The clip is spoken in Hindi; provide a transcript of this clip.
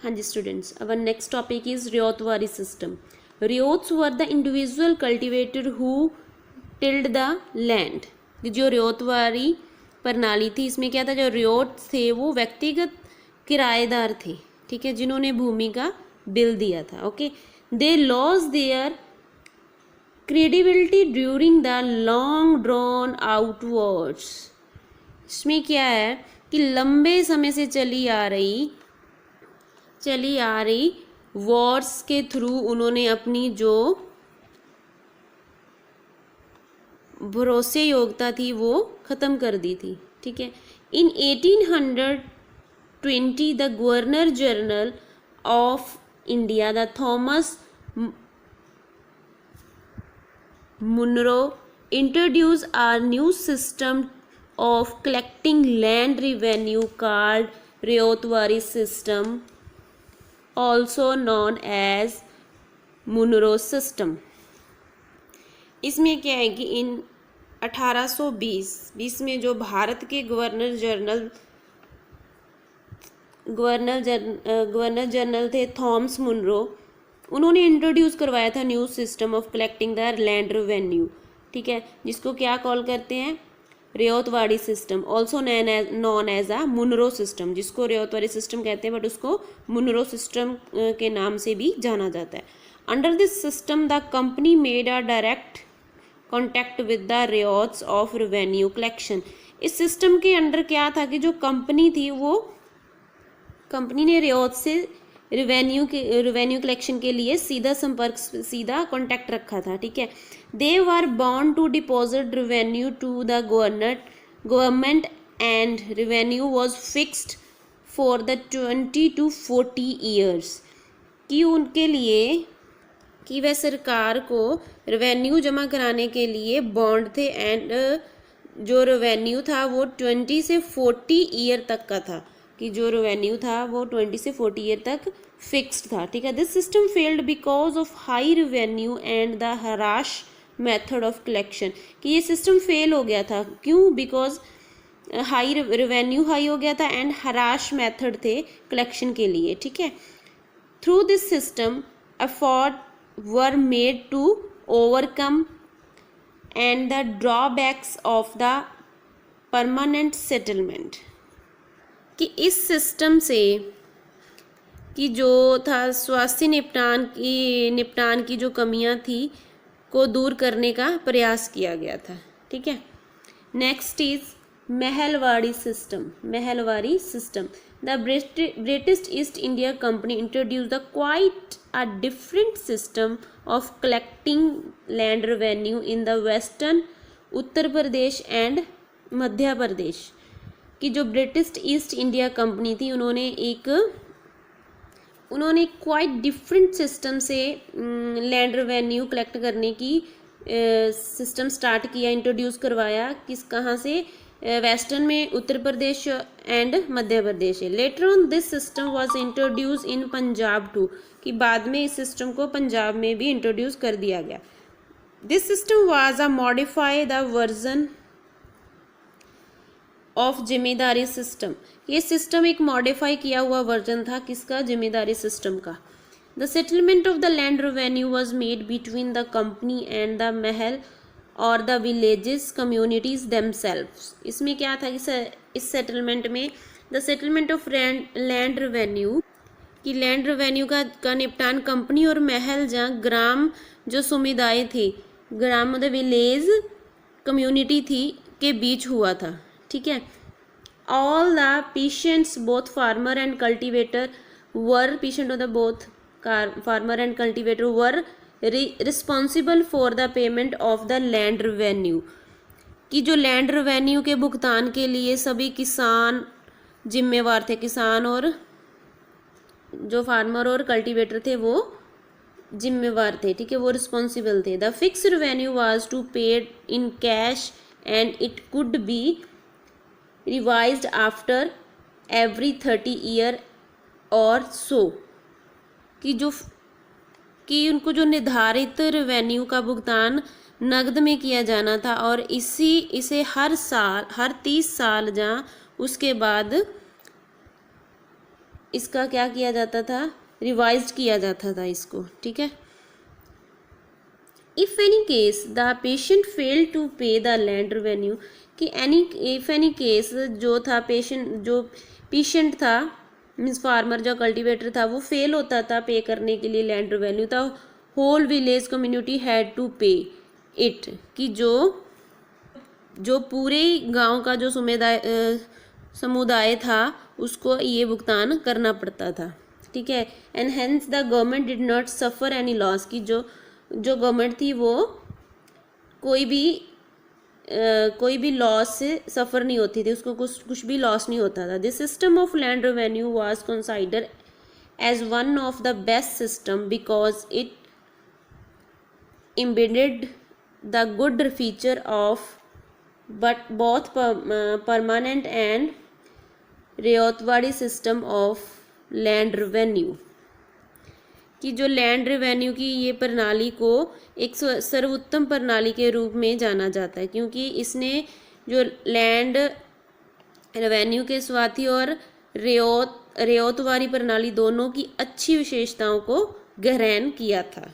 हाँ जी students, our next topic is Ryotwari system. Ryots were the individual cultivator who tilled the land. जो रियोतवारी प्रणाली थी, इसमें क्या था, जो रियोट थे वो व्यक्तिगत किराएदार थे, ठीक है, जिन्होंने भूमि का बिल दिया था। Okay, they loss their credibility during the long drawn out wars. इसमें क्या है कि लंबे समय से चली आ रही वॉर्स के थ्रू उन्होंने अपनी जो भरोसे योग्यता थी वो ख़त्म कर दी थी, ठीक है। In 1820 the governor general of India the Thomas Munro introduce our new system of collecting land revenue called Ryotwari system, also known as Munro system। इसमें क्या है कि इन 1820 में जो भारत के गवर्नर जनरल थे थॉमस मुनरो, उन्होंने इंट्रोड्यूस करवाया था new system of collecting the land revenue, ठीक है, जिसको क्या कॉल करते हैं, Ryotwari system, also known as a Munro system, जिसको रियोतवाड़ी सिस्टम कहते हैं बट उसको मुनरो सिस्टम के नाम से भी जाना जाता है। Under this system the company made a direct contact with the ryots of revenue collection. इस सिस्टम के अंडर क्या था कि जो कंपनी थी वो कंपनी ने रियोट से रेवेन्यू कलेक्शन के लिए सीधा कॉन्टैक्ट रखा था, ठीक है। They were bound to deposit revenue to the government and revenue was fixed for the 20 to 40 years, कि उनके लिए कि वह सरकार को रेवेन्यू जमा कराने के लिए बॉन्ड थे, एंड जो रेवेन्यू था वो 20 से 40 ईयर तक का था, कि जो रेवेन्यू था वो 20 से 40 ईयर तक फिक्स्ड था, ठीक है। This system failed because of high revenue and the harsh method of collection, कि ये सिस्टम फेल हो गया था, क्यों, बिकॉज रेवेन्यू हाई हो गया था एंड हराश मेथड थे कलेक्शन के लिए, ठीक है। Through this system effort were made to overcome and the drawbacks of the permanent settlement, कि इस सिस्टम से कि जो था स्वास्थ्य निपटान की जो कमियां थी को दूर करने का प्रयास किया गया था, ठीक है। Next is Mahalwari system. The British East India company introduce the quite a different system of collecting land revenue in the western Uttar Pradesh and Madhya Pradesh, कि जो ब्रिटिश ईस्ट इंडिया कंपनी थी उन्होंने क्वाइट डिफरेंट सिस्टम से लैंड रेवेन्यू कलेक्ट करने की सिस्टम स्टार्ट किया, इंट्रोड्यूस करवाया, कहाँ से, वेस्टर्न में उत्तर प्रदेश एंड मध्य प्रदेश है। Later on this system was introduce in Punjab too, कि बाद में इस सिस्टम को पंजाब में भी इंट्रोड्यूस कर दिया गया। This system was a modify the version of जिम्मेदारी सिस्टम। ये सिस्टम एक मॉडिफाई किया हुआ वर्जन था, किसका, जिम्मेदारी सिस्टम का। The settlement of the land revenue was made between the company and the महल और द विलेजेस कम्युनिटीज देमसेल्व्स। इसमें क्या था कि इस सेटलमेंट में the settlement of land revenue, कि लैंड रेवेन्यू का निपटान कंपनी और महल जहाँ ग्राम जो समुदाय थे, ग्राम द विलेज कम्युनिटी थी के बीच हुआ था, ठीक है। All the patients both farmer and cultivator were responsible for the payment of the land revenue, कि जो लैंड रेवेन्यू के भुगतान के लिए सभी किसान जिम्मेवार थे, किसान और जो फार्मर और कल्टिवेटर थे वो जिम्मेवार थे, ठीक है, वो रिस्पॉन्सिबल थे। The fix revenue was to paid in cash and it could be revised after every 30 year or so, कि उनको जो निर्धारित रेवेन्यू का भुगतान नकद में किया जाना था और इसे हर 30 साल या उसके बाद इसका क्या किया जाता था, रिवाइज्ड किया जाता था इसको, ठीक है। If any case the patient fail to pay the land revenue, कि इफ एनी केस जो था पेशेंट था मीन्स फार्मर जो कल्टीवेटर था वो फेल होता था पे करने के लिए लैंड रेवेन्यू, था whole village community had to pay it, कि जो पूरे गांव का जो समुदाय था उसको ये भुगतान करना पड़ता था, ठीक है। And hence the government did not suffer any loss, कि जो गवर्नमेंट थी वो कोई भी लॉस से सफ़र नहीं होती थी, उसको कुछ भी लॉस नहीं होता था। This system of land revenue was considered as one of the best system because it embedded the good feature of but both permanent and Ryotwari system of land revenue, कि जो लैंड रेवेन्यू की ये प्रणाली को एक सर्वोत्तम प्रणाली के रूप में जाना जाता है, क्योंकि इसने जो लैंड रेवेन्यू के स्वार्थी और रेयतवाड़ी प्रणाली दोनों की अच्छी विशेषताओं को ग्रहण किया था।